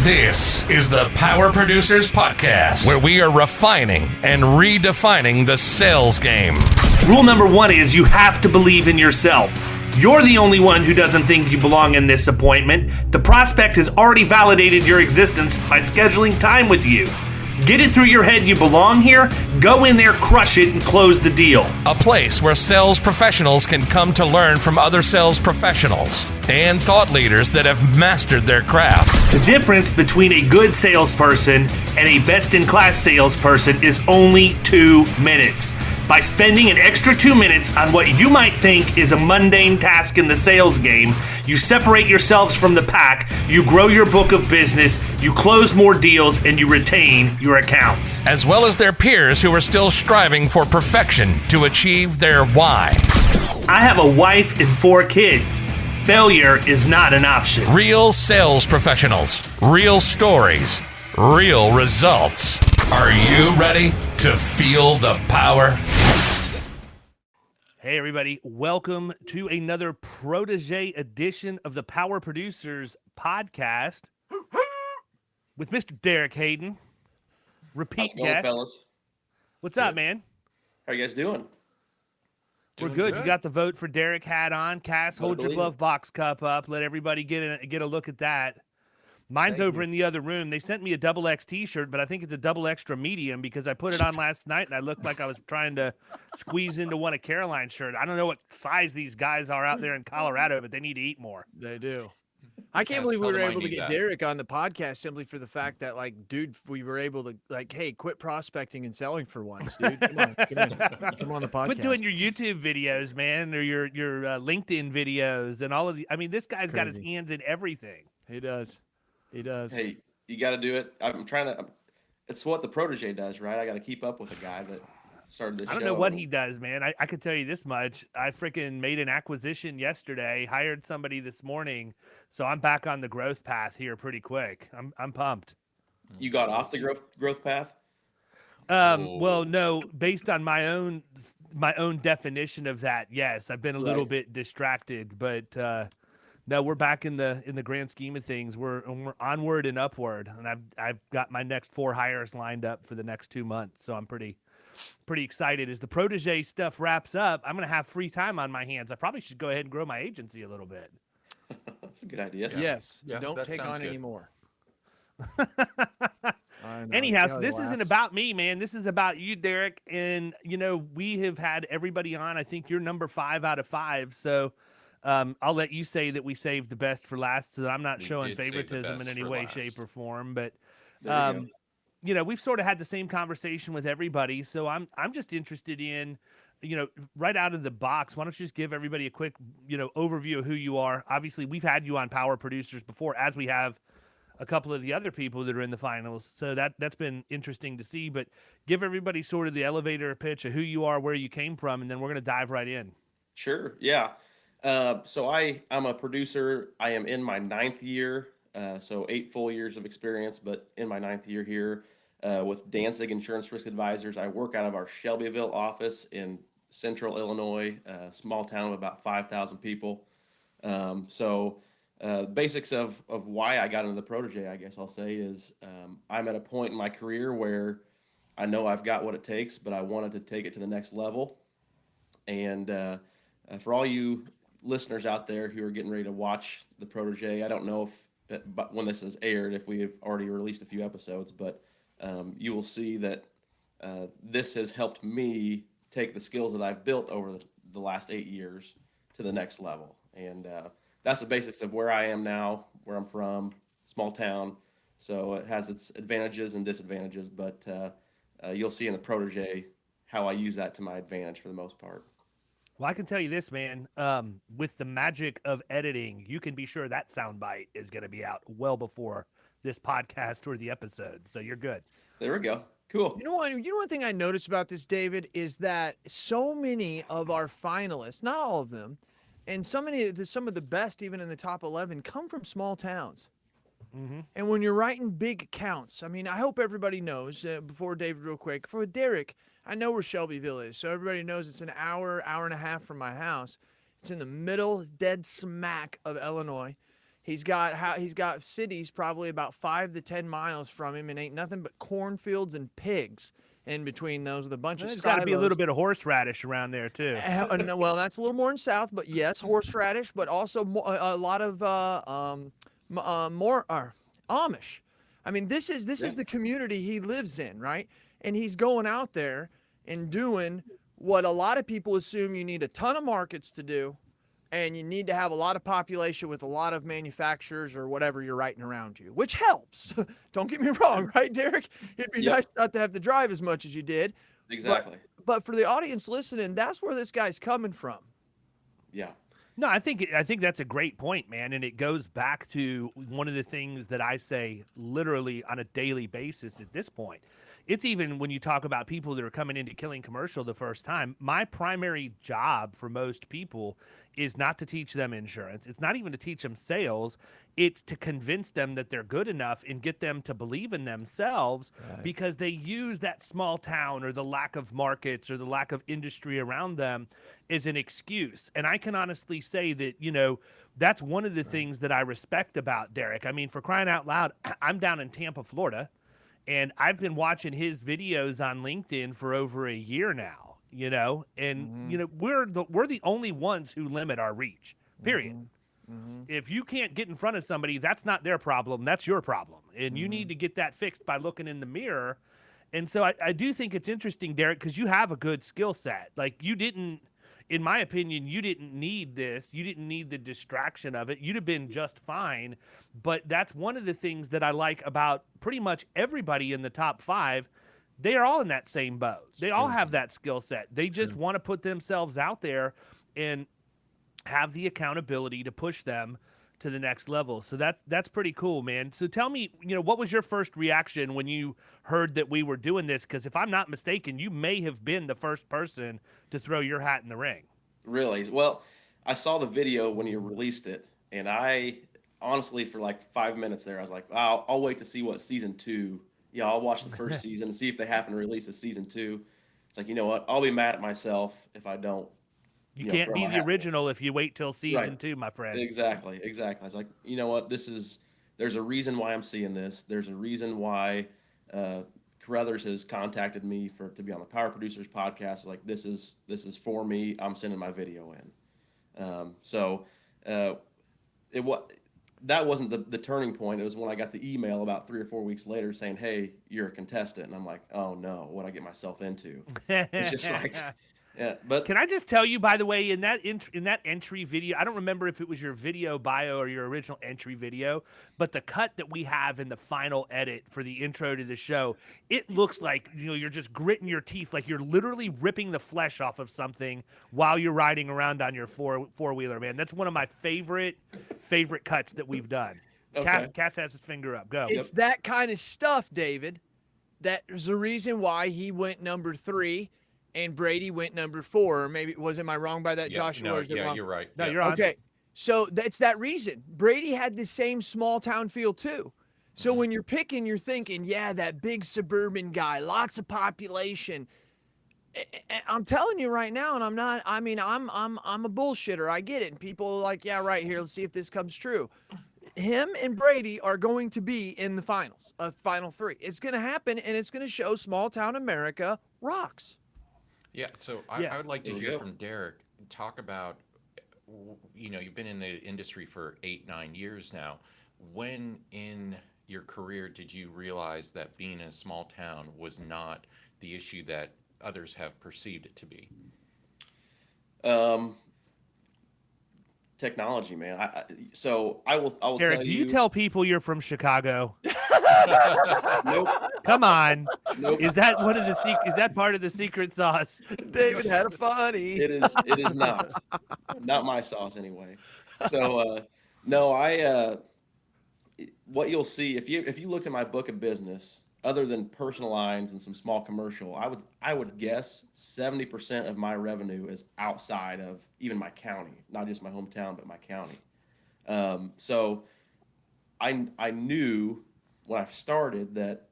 This is the Power Producers Podcast, where we are refining and redefining the sales game. Rule number one is you have to believe in yourself. You're the only one who doesn't think you belong in this appointment. The prospect has already validated your existence by scheduling time with you. Get it through your head you belong here, go in there, crush it, and close the deal. A place where sales professionals can come to learn from other sales professionals and thought leaders that have mastered their craft. The difference between a good salesperson and a best-in-class salesperson is only 2 minutes. By spending an extra 2 minutes on what you might think is a mundane task in the sales game, you separate yourselves from the pack, you grow your book of business, you close more deals, and you retain your accounts. As well as their peers who are still striving for perfection to achieve their why. I have a wife and 4 kids. Failure is not an option. Real sales professionals, real stories, real results. Are you ready to feel the power? Hey everybody, welcome to another Protege edition of the Power Producers Podcast with Mr. Derek Hayden. Repeat guest. Fellas? What's up, man? How are you guys doing? We're good. You got the vote for Derek hat on. Cass, hold your glove box cup up. Let everybody get a look at that. Mine's over in the other room. They sent me a double X t-shirt, but I think it's a double extra medium because I put it on last night and I looked like I was trying to squeeze into one of Caroline's shirt. I don't know what size these guys are out there in Colorado, but they need to eat more. They do. I can't believe we were able to get Derek on the podcast simply for the fact that, like, dude, we were able to, like, hey, quit prospecting and selling for once, dude. Come on the podcast. Quit doing your YouTube videos, man, or your LinkedIn videos and all of the. I mean, this guy's got his hands in everything. He does. He does. Hey, you got to do it. I'm trying to. It's what the Protege does, right? I got to keep up with a guy that started this show. I don't know what he does, man. I could tell you this much. I freaking made an acquisition yesterday, hired somebody this morning, so I'm back on the growth path here pretty quick. I'm pumped. You got off the growth path? Well, no, based on my own definition of that, yes. I've been a little bit distracted, but no, we're back in the grand scheme of things. We're onward and upward, and I've got my next 4 hires lined up for the next 2 months, so I'm pretty excited. As the Protege stuff wraps up, I'm going to have free time on my hands. I probably should go ahead and grow my agency a little bit. That's a good idea. Yeah. Yes. Yeah, don't take on anymore. Anyhow, this isn't about me, man. This is about you, Derek. And, we have had everybody on. I think you're number 5 out of 5. So I'll let you say that we saved the best for last, so that I'm not showing favoritism in any way, shape, or form. But we've sort of had the same conversation with everybody, so I'm just interested in, right out of the box, why don't you just give everybody a quick, overview of who you are? Obviously, we've had you on Power Producers before, as we have a couple of the other people that are in the finals, so that's been interesting to see. But give everybody sort of the elevator pitch of who you are, where you came from, and then we're going to dive right in. Sure, yeah. So I'm a producer. I am in my 9th year. So 8 full years of experience, but in my 9th year here with Dansig Insurance Risk Advisors. I work out of our Shelbyville office in central Illinois, a small town of about 5,000 people. Basics of why I got into the Protege, I guess I'll say, is I'm at a point in my career where I know I've got what it takes, but I wanted to take it to the next level. And for all you listeners out there who are getting ready to watch the Protege, I don't know but when this is aired, if we have already released a few episodes, but you will see that this has helped me take the skills that I've built over the last 8 years to the next level. And that's the basics of where I am now, where I'm from, small town. So it has its advantages and disadvantages, but you'll see in the Protege how I use that to my advantage for the most part. Well, I can tell you this, man, with the magic of editing, you can be sure that soundbite is going to be out well before this podcast or the episode. So you're good. There we go. Cool. You know one thing I noticed about this, David, is that so many of our finalists, not all of them, and some of the best, even in the top 11, come from small towns. Mm-hmm. And when you're writing big accounts, I mean, I hope everybody knows, before David, real quick, for Derek, I know where Shelbyville is, so everybody knows it's an hour and a half from my house. It's in the middle, dead smack of Illinois. He's got cities probably about 5 to 10 miles from him, and ain't nothing but cornfields and pigs in between those with a bunch of There's silos. got to be a little bit of horseradish around there too. Well, that's a little more in south, but yes, horseradish, but also a lot of more Amish. I mean, this is the community he lives in, right? And he's going out there and doing what a lot of people assume you need a ton of markets to do, and you need to have a lot of population with a lot of manufacturers or whatever you're writing around you, which helps. Don't get me wrong, right, Derek? It'd be nice not to have to drive as much as you did. Exactly. But for the audience listening, that's where this guy's coming from. Yeah. No, I think that's a great point, man, and it goes back to one of the things that I say literally on a daily basis at this point. It's even when you talk about people that are coming into Killing Commercial the first time, my primary job for most people is not to teach them insurance. It's not even to teach them sales. It's to convince them that they're good enough and get them to believe in themselves, because they use that small town or the lack of markets or the lack of industry around them as an excuse. And I can honestly say that, that's one of the things that I respect about Derek. I mean, for crying out loud, I'm down in Tampa, Florida. And I've been watching his videos on LinkedIn for over a year now, and we're the only ones who limit our reach, period. If you can't get in front of somebody, that's not their problem, that's your problem. And you need to get that fixed by looking in the mirror. And so I do think it's interesting, Derek, because you have a good skill set. Like, you didn't, in my opinion, you didn't need this. You didn't need the distraction of it. You'd have been just fine. But that's one of the things that I like about pretty much everybody in the top 5. They are all in that same boat. They all have that skill set. They just want to put themselves out there and have the accountability to push them to the next level. So that's pretty cool, man. So tell me, what was your first reaction when you heard that we were doing this? Because if I'm not mistaken, you may have been the first person to throw your hat in the ring. Really? Well, I saw the video when you released it, and I honestly, for like 5 minutes there, I was like, I'll wait to see what season 2. Yeah, I'll watch the first season and see if they happen to release a season 2. It's like, you know what? I'll be mad at myself if I don't. You can't be the original if you wait till season 2, my friend. Exactly. I was like, you know what? There's a reason why I'm seeing this. There's a reason why Carothers has contacted me to be on the Power Producers podcast. Like, this is for me. I'm sending my video in. That wasn't the turning point. It was when I got the email about 3 or 4 weeks later saying, "Hey, you're a contestant," and I'm like, "Oh no, what I get myself into?" It's just like. Yeah, but can I just tell you, by the way, in that entry video, I don't remember if it was your video bio or your original entry video, but the cut that we have in the final edit for the intro to the show, it looks like you're just gritting your teeth, like you're literally ripping the flesh off of something while you're riding around on your four-wheeler, man. That's one of my favorite cuts that we've done. Okay. Cass has his finger up. Go. It's that kind of stuff, David. That's the reason why he went number 3. And Brady went number 4. Or maybe am I wrong by that, Joshua? No, you're right. No, you're on. Okay, so that's that reason. Brady had the same small town feel too. So when you're picking, you're thinking, yeah, that big suburban guy, lots of population. I'm telling you right now, and I'm not. I mean, I'm a bullshitter. I get it. And people are like, yeah, right here. Let's see if this comes true. Him and Brady are going to be in the finals, final 3. It's going to happen, and it's going to show small town America rocks. Yeah, so I would like to hear from Derek. Talk about, you've been in the industry for 8-9 years now. When in your career did you realize that being in a small town was not the issue that others have perceived it to be? Technology, man. I will Derek, tell do you tell people you're from Chicago? Nope. Come on. Nope. Is that is that part of the secret sauce? David had a funny. It is not my sauce anyway. So no, what you'll see if you look at my book of business, other than personal lines and some small commercial, I would guess 70% of my revenue is outside of even my county, not just my hometown, but my county. So I knew when I started that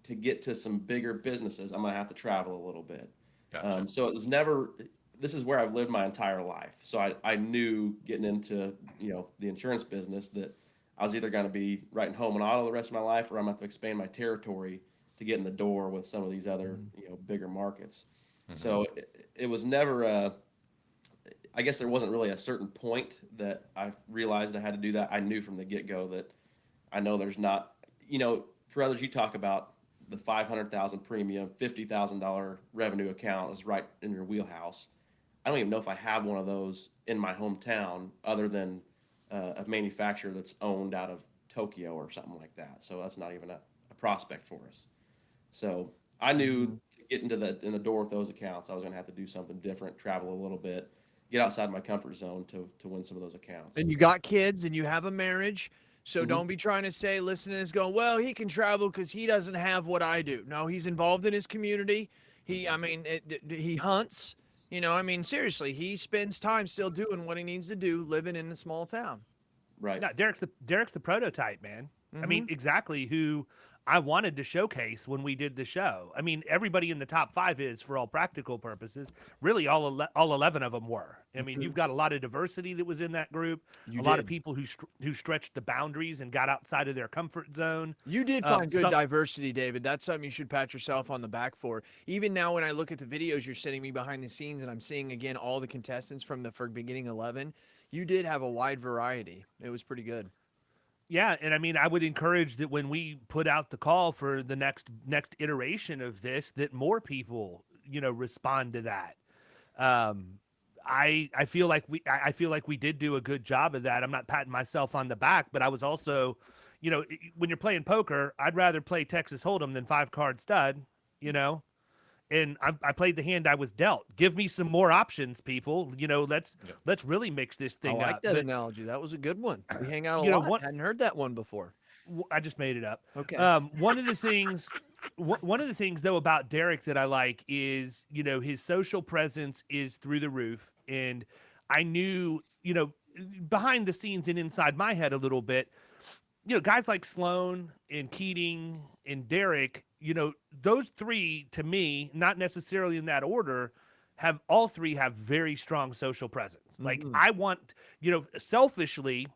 to get to some bigger businesses, I'm gonna have to travel a little bit. Gotcha. So it was never. This is where I've lived my entire life. So I knew getting into the insurance business that I was either going to be writing home and auto the rest of my life, or I'm going to have to expand my territory to get in the door with some of these other, bigger markets. So it was never I guess there wasn't really a certain point that I realized I had to do that. I knew from the get-go that I know there's not, Carothers, you talk about the 500,000 premium, $50,000 revenue account is right in your wheelhouse. I don't even know if I have one of those in my hometown other than a manufacturer that's owned out of Tokyo or something like that. So that's not even a prospect for us. So I knew to get in the door with those accounts, I was going to have to do something different, travel a little bit, get outside my comfort zone to win some of those accounts. And you got kids and you have a marriage. So don't be trying to say, listen to this going, well, he can travel because he doesn't have what I do. No, he's involved in his community. He hunts, seriously, he spends time still doing what he needs to do, living in a small town. Right. No, Derek's the prototype, man. I mean, exactly who I wanted to showcase when we did the show. I mean, everybody in the top 5 is, for all practical purposes, really all 11 of them were. I mean, you've got a lot of diversity that was in that group. Lot of people who stretched the boundaries and got outside of their comfort zone. You did find good diversity, David. That's something you should pat yourself on the back for. Even now, when I look at the videos you're sending me behind the scenes, and I'm seeing again all the contestants from the beginning 11, you did have a wide variety. It was pretty good. Yeah, and I mean, I would encourage that when we put out the call for the next iteration of this, that more people, respond to that. I feel like we did do a good job of that. I'm not patting myself on the back, but I was also, when you're playing poker, I'd rather play Texas Hold'em than 5-card stud, And I played the hand I was dealt. Give me some more options, people. Let's really mix this thing up. I like that analogy. That was a good one. We hang out a lot. Hadn't heard that one before. I just made it up. Okay. One of the things though about Derek that I like is, his social presence is through the roof. And I knew, behind the scenes and inside my head a little bit, guys like Sloan and Keating and Derek, those 3 to me, not necessarily in that order, all 3 have very strong social presence. Like I want, selfishly,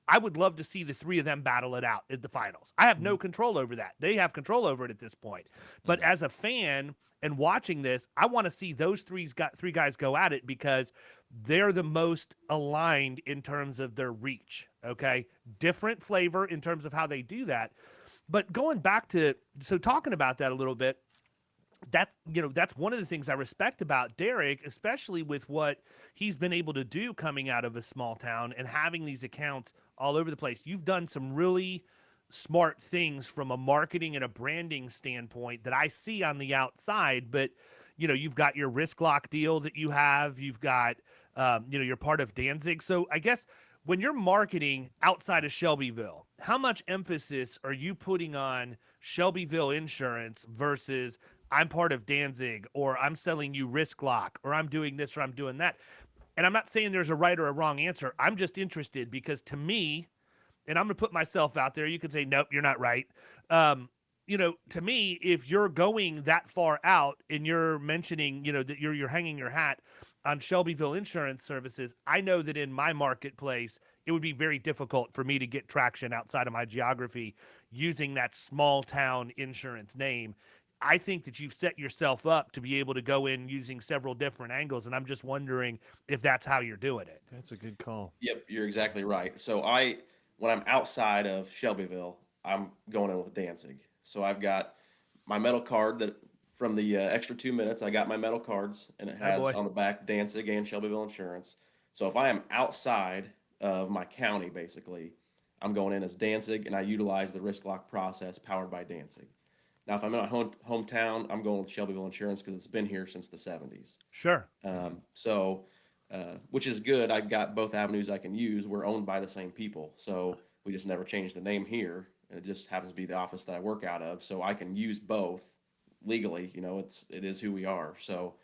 I would love to see the 3 of them battle it out at the finals. I have no control over that. They have control over it at this point. But as a fan and watching this, I want to see those 3 guys go at it because they're the most aligned in terms of their reach. Okay. Different flavor in terms of how they do that. But going back to, talking about that a little bit, that's one of the things I respect about Derek, especially with what he's been able to do coming out of a small town and having these accounts all over the place. You've done some really smart things from a marketing and a branding standpoint that I see on the outside, but you've got your risk lock deal that you've got, you're part of Dansig. So I guess when you're marketing outside of Shelbyville, how much emphasis are you putting on Shelbyville insurance versus I'm part of Dansig, or I'm selling you risk lock, or I'm doing this, or I'm doing that? And I'm not saying there's a right or a wrong answer. I'm just interested because to me, and I'm going to put myself out there, you could say, nope, you're not right. To me, if you're going that far out and you're mentioning, that you're hanging your hat on Shelbyville Insurance Services, I know that in my marketplace, it would be very difficult for me to get traction outside of my geography using that small town insurance name. I think that you've set yourself up to be able to go in using several different angles, and I'm just wondering if that's how you're doing it. That's a good call. Yep, you're exactly right. So when I'm outside of Shelbyville, I'm going in with Dansig. So I've got my metal card that from the extra 2 minutes, I got my metal cards, and it has on the back Dansig and Shelbyville Insurance. So if I am outside of my county, basically, I'm going in as Dansig, and I utilize the risk lock process powered by Dansig. Now, if I'm in my hometown, I'm going with Shelbyville Insurance because it's been here since the 70s. Sure. Which is good. I've got both avenues I can use. We're owned by the same people, so we just never changed the name here. It just happens to be the office that I work out of, so I can use both legally. It is who we are. So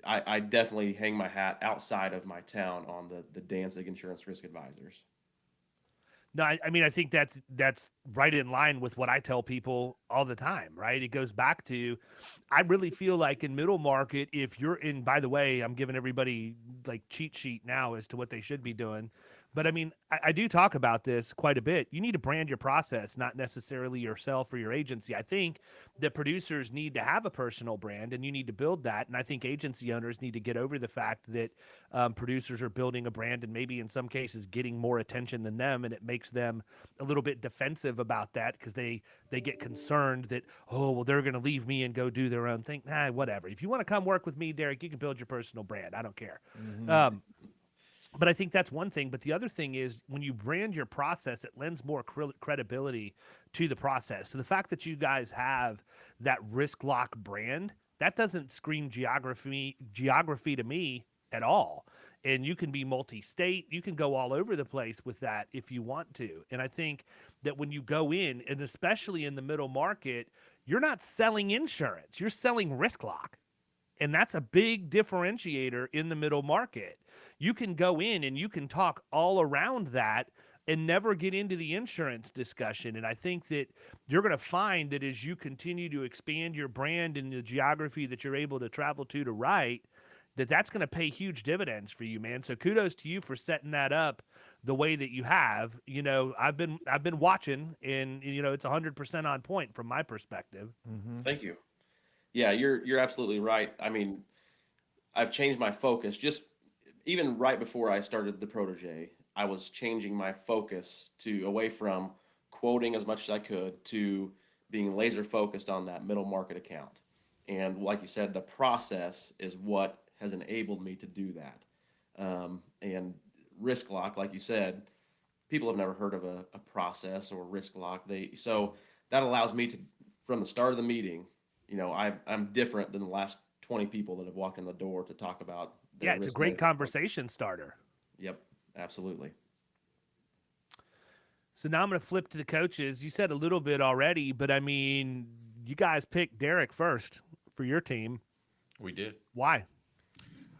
I definitely hang my hat outside of my town on the Dansig Insurance Risk Advisors. No, I mean, I think that's right in line with what I tell people all the time, right? It goes back to, I really feel like in middle market, if you're in, by the way, I'm giving everybody like cheat sheet now as to what they should be doing. But I mean, I do talk about this quite a bit. You need to brand your process, not necessarily yourself or your agency. I think that producers need to have a personal brand, and you need to build that. And I think agency owners need to get over the fact that producers are building a brand and maybe in some cases getting more attention than them, and it makes them a little bit defensive about that because they get concerned that, oh, well, they're going to leave me and go do their own thing. Nah, whatever. If you want to come work with me, Derek, you can build your personal brand. I don't care. But I think that's one thing. But the other thing is when you brand your process, it lends more credibility to the process. So the fact that you guys have that Risk Lock brand, that doesn't scream geography to me at all. And you can be multi-state. You can go all over the place with that if you want to. And I think that when you go in, and especially in the middle market, you're not selling insurance. You're selling Risk Lock. And that's a big differentiator in the middle market. You can go in and you can talk all around that and never get into the insurance discussion. And I think that you're going to find that as you continue to expand your brand and the geography that you're able to travel to write, that's going to pay huge dividends for you, man. So kudos to you for setting that up the way that you have. You know, I've been watching, and you know, it's 100% on point from my perspective. Thank you. Yeah, you're absolutely right. I mean, I've changed my focus. Just even right before I started the Protege, I was changing my focus away from quoting as much as I could to being laser focused on that middle market account. And like you said, the process is what has enabled me to do that. And Risk Lock, like you said, people have never heard of a process or Risk Lock. So that allows me to, from the start of the meeting, you know, I'm different than the last 20 people that have walked in the door to talk about. Yeah, it's a great conversation starter. Yep, absolutely. So now I'm going to flip to the coaches. You said a little bit already, but I mean, you guys picked Derek first for your team. We did. Why?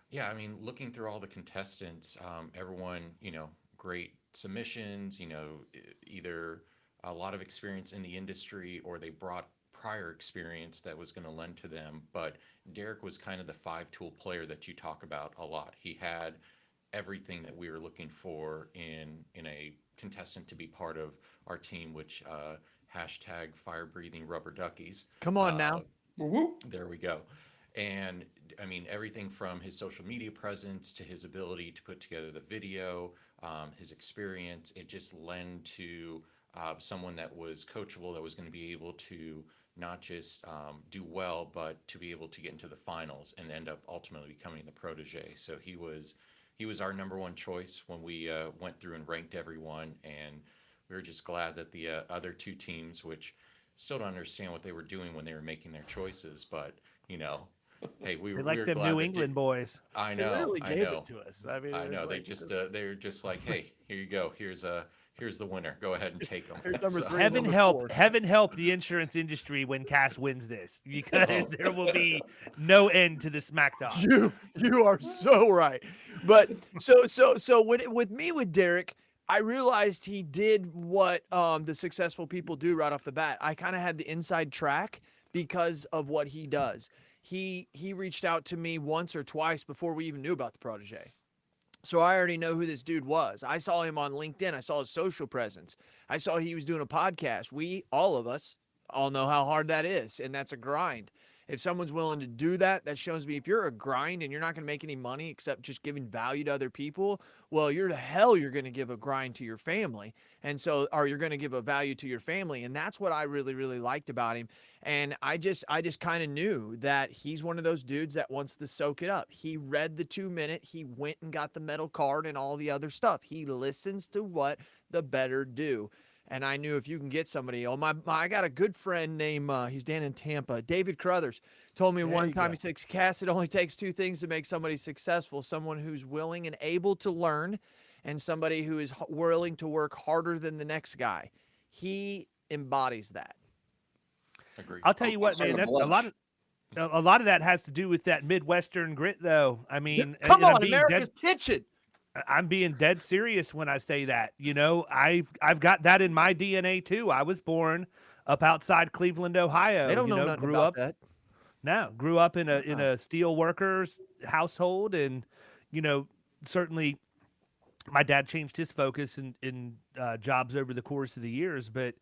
Yeah, I mean, looking through all the contestants, everyone, you know, great submissions, you know, either a lot of experience in the industry or they brought prior experience that was going to lend to them. But Derek was kind of the 5-tool player that you talk about a lot. He had everything that we were looking for in a contestant to be part of our team, which hashtag fire breathing rubber duckies. Come on now. There we go. And I mean, everything from his social media presence to his ability to put together the video, his experience, it just lent to someone that was coachable, that was going to be able to not just do well, but to be able to get into the finals and end up ultimately becoming the Protege. So he was our number one choice when we went through and ranked everyone. And we were just glad that the other two teams, which still don't understand what they were doing when they were making their choices, but you know, hey, we were them New England boys. I know. They literally gave know. it to us. I mean, I know. like, They were just like, hey, here you go. Here's the winner. Go ahead and take them. Heaven help the insurance industry when Cass wins this, because there will be no end to the smackdown. You are so right. But so with Derek, I realized he did what the successful people do right off the bat. I kind of had the inside track because of what he does. He reached out to me once or twice before we even knew about the Protege. So I already know who this dude was. I saw him on LinkedIn. I saw his social presence. I saw he was doing a podcast. All of us know how hard that is, and that's a grind. If someone's willing to do that, that shows me if you're a grind and you're not going to make any money except just giving value to other people, well, you're going to give a grind to your family. And so, or you're going to give a value to your family. And that's what I really, really liked about him. And I just kind of knew that he's one of those dudes that wants to soak it up. He read the 2-minute, he went and got the metal card and all the other stuff. He listens to what the better do. And I knew if you can get somebody, I got a good friend named, he's down in Tampa, David Carothers, told me one time, he said, Cass, it only takes 2 things to make somebody successful: someone who's willing and able to learn, and somebody who is willing to work harder than the next guy. He embodies that. Agreed. I'll tell you what, man, that's a lot of that has to do with that Midwestern grit, though. I mean, come on, America's Kitchen. I'm being dead serious when I say that. You know, I've got that in my DNA too. I was born up outside Cleveland, Ohio. They don't know nothing about that. No, grew up in a steel workers household, and you know, certainly my dad changed his focus in jobs over the course of the years, but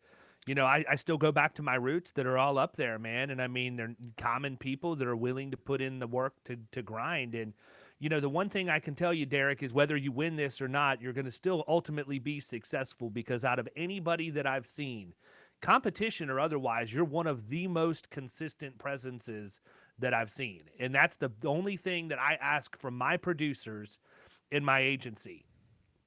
I still go back to my roots that are all up there, man. And I mean, they're common people that are willing to put in the work to grind. And the one thing I can tell you, Derek, is whether you win this or not, you're going to still ultimately be successful, because out of anybody that I've seen, competition or otherwise, you're one of the most consistent presences that I've seen. And that's the only thing that I ask from my producers in my agency.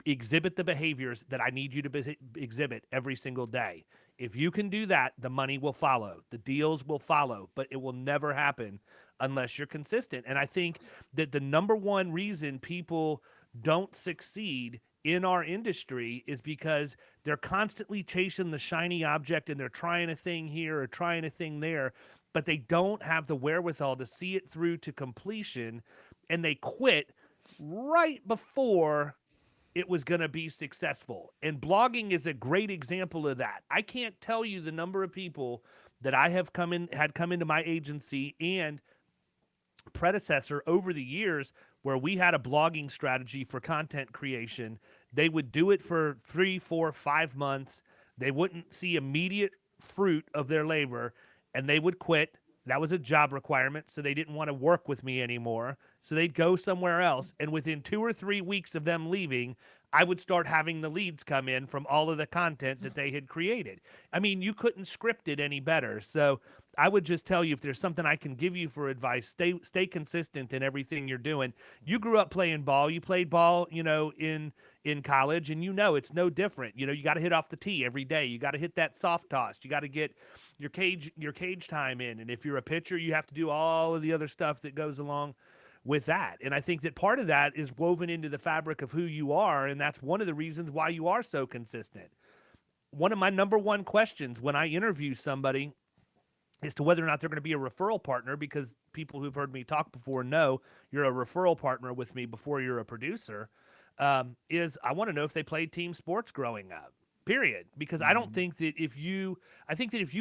Exhibit the behaviors that I need you to exhibit every single day. If you can do that, the money will follow. The deals will follow, but it will never happen unless you're consistent. And I think that the number one reason people don't succeed in our industry is because they're constantly chasing the shiny object, and they're trying a thing here or trying a thing there, but they don't have the wherewithal to see it through to completion, and they quit right before it was going to be successful. And blogging is a great example of that. I can't tell you the number of people that I have come into my agency and predecessor over the years where we had a blogging strategy for content creation. They would do it for 3, 4, 5 months. They wouldn't see immediate fruit of their labor, and they would quit. That was a job requirement, so they didn't want to work with me anymore. So they'd go somewhere else, and within 2 or 3 weeks of them leaving, I would start having the leads come in from all of the content that they had created. I mean, you couldn't script it any better. So I would just tell you, if there's something I can give you for advice, stay consistent in everything you're doing. You grew up playing ball. You played ball, in college, and it's no different. You got to hit off the tee every day. You got to hit that soft toss. You got to get your cage time in. And if you're a pitcher, you have to do all of the other stuff that goes along with that. And I think that part of that is woven into the fabric of who you are, and that's one of the reasons why you are so consistent. One of my number one questions when I interview somebody as to whether or not they're going to be a referral partner, because people who've heard me talk before know you're a referral partner with me before you're a producer, is I want to know if they played team sports growing up, period. Because I don't think that if you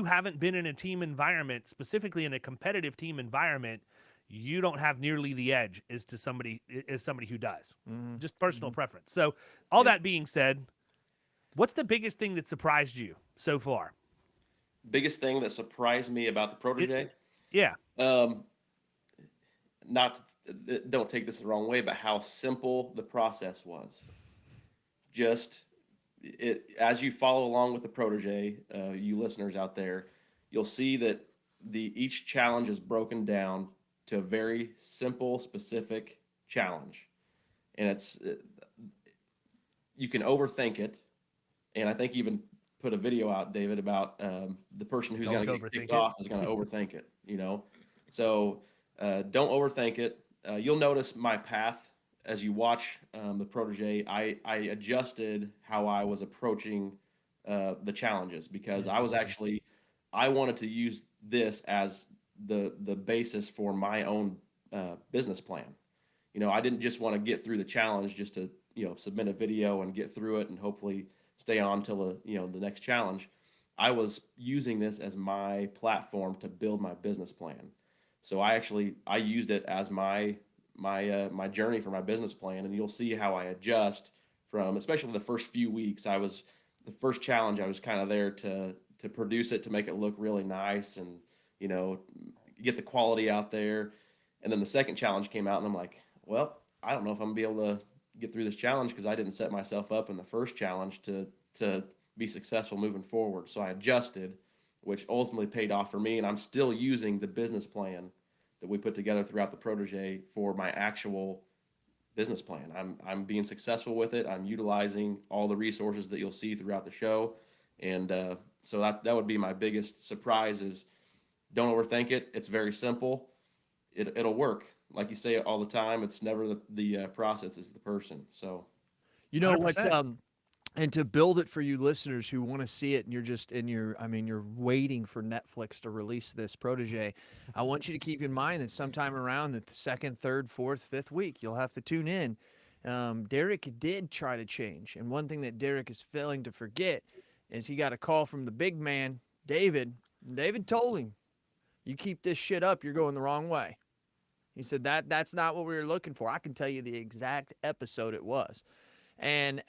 haven't been in a team environment, specifically in a competitive team environment, you don't have nearly the edge as somebody who does. Just personal preference. So all that being said, what's the biggest thing that surprised you so far? Biggest thing that surprised me about the Protege? Don't take this the wrong way, but how simple the process was. Just as you follow along with the Protege, you listeners out there, you'll see that each challenge is broken down to a very simple, specific challenge. And you can overthink it. And I think even put a video out, David, about the person who's going to get kicked off is going to overthink it, So don't overthink it. You'll notice my path as you watch the Protege. I adjusted how I was approaching the challenges, because I wanted to use this as the basis for my own business plan. I didn't just want to get through the challenge just to submit a video and get through it and hopefully stay on till the next challenge. I was using this as my platform to build my business plan. So I used it as my journey for my business plan, and you'll see how I adjust from, especially the first few weeks. The first challenge, I was kind of there to produce it, to make it look really nice and get the quality out there. And then the second challenge came out, and I'm like, well, I don't know if I'm gonna be able to get through this challenge, because I didn't set myself up in the first challenge to be successful moving forward. So I adjusted, which ultimately paid off for me. And I'm still using the business plan that we put together throughout the Protege for my actual business plan. I'm being successful with it. I'm utilizing all the resources that you'll see throughout the show. And so that would be my biggest surprise is, don't overthink it. It's very simple. It'll work. Like you say all the time, it's never the process, it's the person. So, what's and to build it for you listeners who want to see it, and you're waiting for Netflix to release this Protege. I want you to keep in mind that sometime around the 2nd, 3rd, 4th, 5th week, you'll have to tune in. Derek did try to change, and one thing that Derek is failing to forget is he got a call from the big man, David. David told him, "You keep this shit up, you're going the wrong way." He said that's not what we were looking for. I can tell you the exact episode it was. And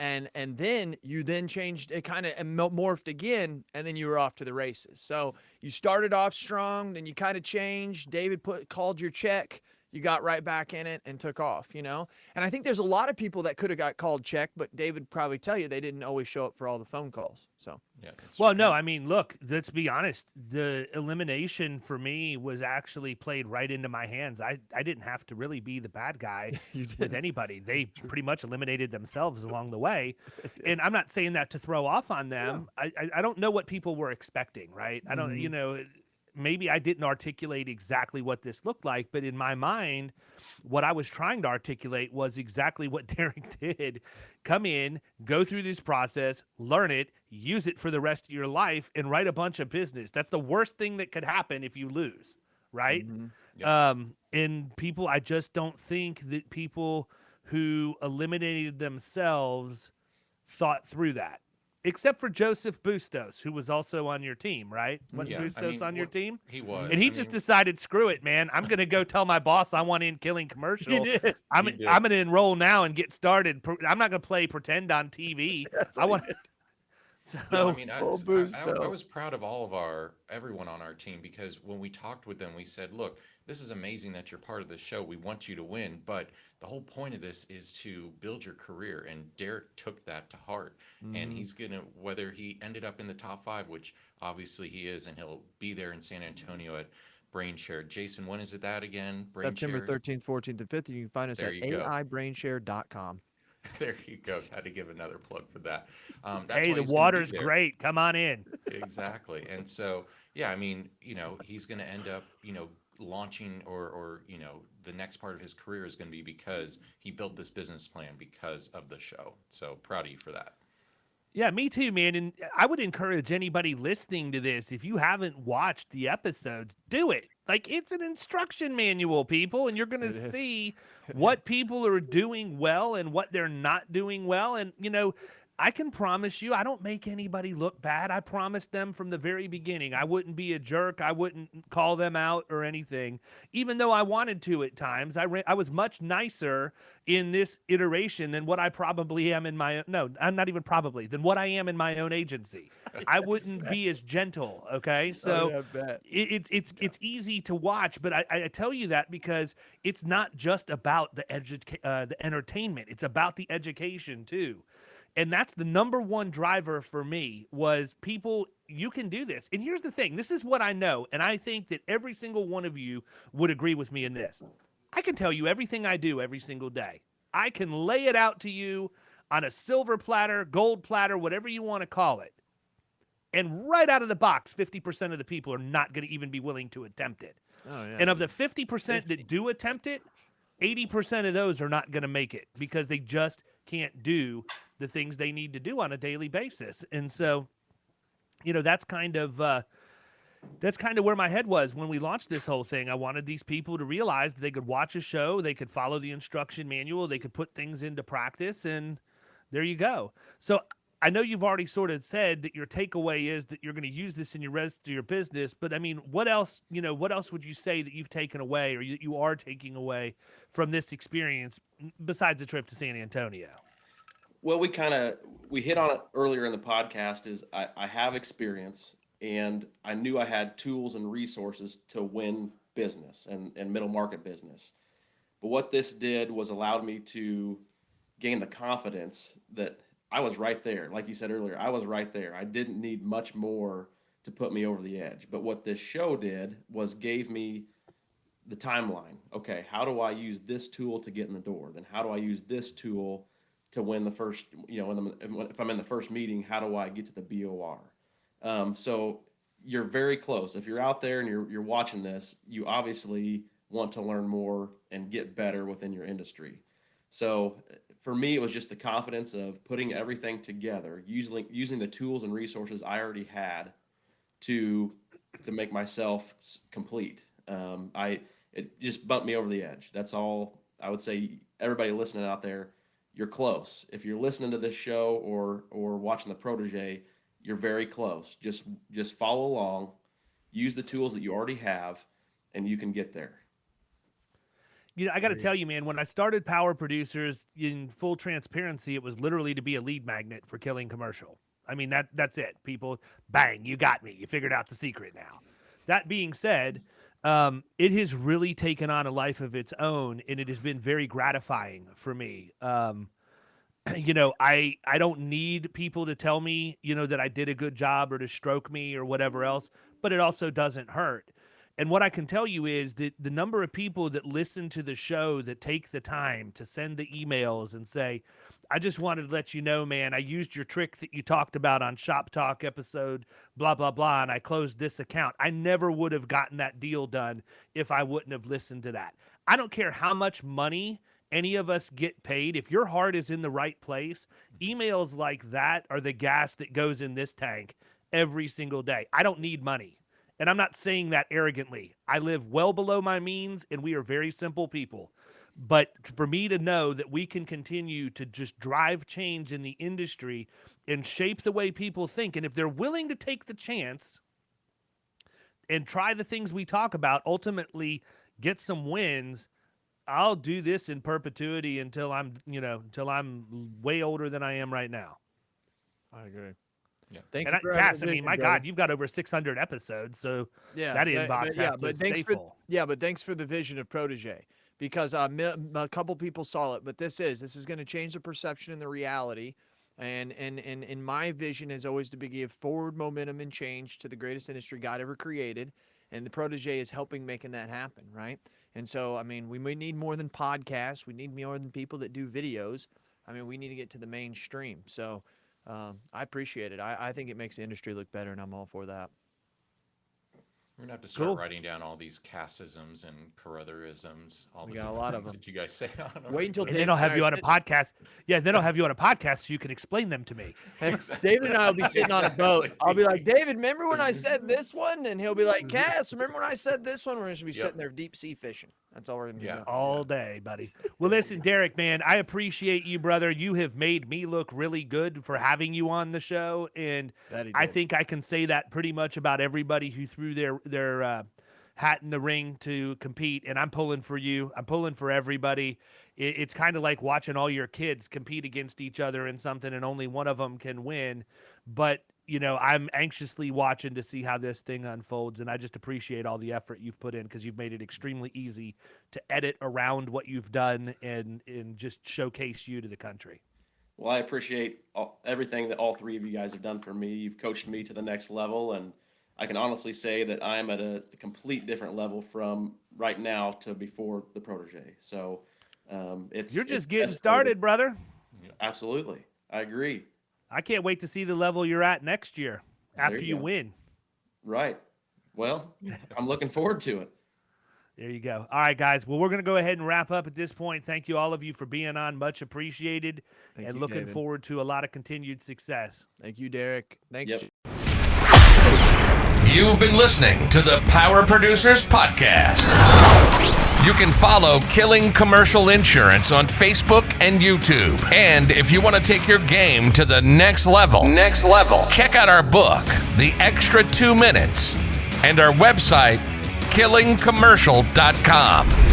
then you changed it, kind of morphed again, and then you were off to the races. So you started off strong, then you kind of changed. David called your check. You got right back in it and took off, And I think there's a lot of people that could have got called check, but David probably tell you they didn't always show up for all the phone calls. So yeah. Well, no, I mean, look, let's be honest. The elimination for me was actually played right into my hands. I didn't have to really be the bad guy with anybody. They pretty much eliminated themselves along the way. And I'm not saying that to throw off on them. Yeah. I don't know what people were expecting, right? I don't, maybe I didn't articulate exactly what this looked like, but in my mind, what I was trying to articulate was exactly what Derek did. Come in, go through this process, learn it, use it for the rest of your life, and write a bunch of business. That's the worst thing that could happen if you lose, right? Mm-hmm. Yep. And people, I just don't think that people who eliminated themselves thought through that. Except for Joseph Bustos, who was also on your team, right? Wasn't Bustos on your team? He was. And he just decided, screw it, man. I'm going to go tell my boss I want in Killing Commercial. He did. I'm going to enroll now and get started. I'm not going to play pretend on TV. I want. So, no, I mean, I was proud of everyone on our team, because when we talked with them, we said, look, this is amazing that you're part of the show. We want you to win, but the whole point of this is to build your career. And Derek took that to heart. And he's going to, whether he ended up in the top 5, which obviously he is, and he'll be there in San Antonio at BrainShare. Jason, when is it that again? September 13th, 14th, and 15th. You can find us at aibrainshare.com. There you go. Had to give another plug for that. Hey, the water's great. Come on in. Exactly. And so, yeah, I mean, he's going to end up, launching or the next part of his career is going to be because he built this business plan because of the show. So proud of you for that. Yeah, me too, man. And I would encourage anybody listening to this, if you haven't watched the episodes, do it. Like, it's an instruction manual, people, and you're going to see what people are doing well and what they're not doing well. And, I can promise you, I don't make anybody look bad. I promised them from the very beginning I wouldn't be a jerk. I wouldn't call them out or anything, even though I wanted to at times. I was much nicer in this iteration than what I probably am in my – no, I'm not even probably – than what I am in my own agency. I wouldn't be as gentle, okay? So it's easy to watch, but I tell you that because it's not just about the entertainment. It's about the education too. And that's the number one driver for me was people, you can do this. And here's the thing. This is what I know. And I think that every single one of you would agree with me in this. I can tell you everything I do every single day. I can lay it out to you on a silver platter, gold platter, whatever you want to call it. And right out of the box, 50% of the people are not going to even be willing to attempt it. Oh, yeah. And of the 50% that do attempt it, 80% of those are not going to make it because they just can't do the things they need to do on a daily basis. And so, that's kind of where my head was when we launched this whole thing. I wanted these people to realize that they could watch a show, they could follow the instruction manual, they could put things into practice, and there you go. So I know you've already sort of said that your takeaway is that you're going to use this in your rest of your business, but I mean, what else would you say that you've taken away or you are taking away from this experience besides the trip to San Antonio? Well, we hit on it earlier in the podcast is I have experience and I knew I had tools and resources to win business and middle market business. But what this did was allowed me to gain the confidence that I was right there. Like you said earlier, I was right there. I didn't need much more to put me over the edge. But what this show did was gave me the timeline. Okay, how do I use this tool to get in the door? Then how do I use this tool to win the first, if I'm in the first meeting, how do I get to the BOR? So you're very close. If you're out there and you're watching this, you obviously want to learn more and get better within your industry. So for me, it was just the confidence of putting everything together, using the tools and resources I already had to make myself complete. It just bumped me over the edge. That's all I would say. Everybody listening out there, you're close. If you're listening to this show or watching the Protege, you're very close. Just follow along, use the tools that you already have, and you can get there. I got to tell you, man, when I started Power Producers, in full transparency, it was literally to be a lead magnet for Killing Commercial. I mean, that's it. People, bang, you got me. You figured out the secret now. That being said, it has really taken on a life of its own, and it has been very gratifying for me. I don't need people to tell me, that I did a good job or to stroke me or whatever else, but it also doesn't hurt. And what I can tell you is that the number of people that listen to the show, that take the time to send the emails and say, I just wanted to let you know, man, I used your trick that you talked about on Shop Talk episode, blah, blah, blah, and I closed this account. I never would have gotten that deal done if I wouldn't have listened to that. I don't care how much money any of us get paid. If your heart is in the right place, emails like that are the gas that goes in this tank every single day. I don't need money. And I'm not saying that arrogantly. I live well below my means, and we are very simple people. But for me to know that we can continue to just drive change in the industry and shape the way people think, and if they're willing to take the chance and try the things we talk about, ultimately get some wins, I'll do this in perpetuity until I'm way older than I am right now. I agree. Yeah. Cass, my God, you've got over 600 episodes, so that inbox has to stay full. But thanks for the vision of Protege, because a couple people saw it, but this is going to change the perception and the reality. And my vision is always to give forward momentum and change to the greatest industry God ever created, and the Protege is helping making that happen, right? And so, we need more than podcasts. We need more than people that do videos. We need to get to the mainstream. So I appreciate it. I think it makes the industry look better, and I'm all for that. We're going to have to start writing down all these Cassisms and Carotherisms. We got a lot of them that you guys say on. Wait until then I'll have you on a podcast. Yeah, then I'll have you on a podcast so you can explain them to me. David and I will be sitting on a boat. I'll be like, David, remember when I said this one? And he'll be like, Cass, remember when I said this one? We're going to be sitting there deep sea fishing. That's all we're going to do. All day, buddy. Well, listen, Derek, man, I appreciate you, brother. You have made me look really good for having you on the show. And I think I can say that pretty much about everybody who threw their hat in the ring to compete. And I'm pulling for you. I'm pulling for everybody. It's kind of like watching all your kids compete against each other in something and only one of them can win. But I'm anxiously watching to see how this thing unfolds, and I just appreciate all the effort you've put in, because you've made it extremely easy to edit around what you've done and just showcase you to the country. Well, I appreciate everything that all three of you guys have done for me. You've coached me to the next level, and I can honestly say that I'm at a complete different level from right now to before the Protege. So you're just getting started, brother. Absolutely. I agree. I can't wait to see the level you're at next year after you win. Right. Well, I'm looking forward to it. There you go. All right, guys. Well, we're going to go ahead and wrap up at this point. Thank you, all of you, for being on. Much appreciated. Thank you, looking David. forward to a lot of continued success. Thank you, Derek. Thanks. Yep. You've been listening to the Power Producers Podcast. You can follow Killing Commercial Insurance on Facebook and YouTube. And if you want to take your game to the next level, check out our book, The Extra 2 Minutes, and our website, killingcommercial.com.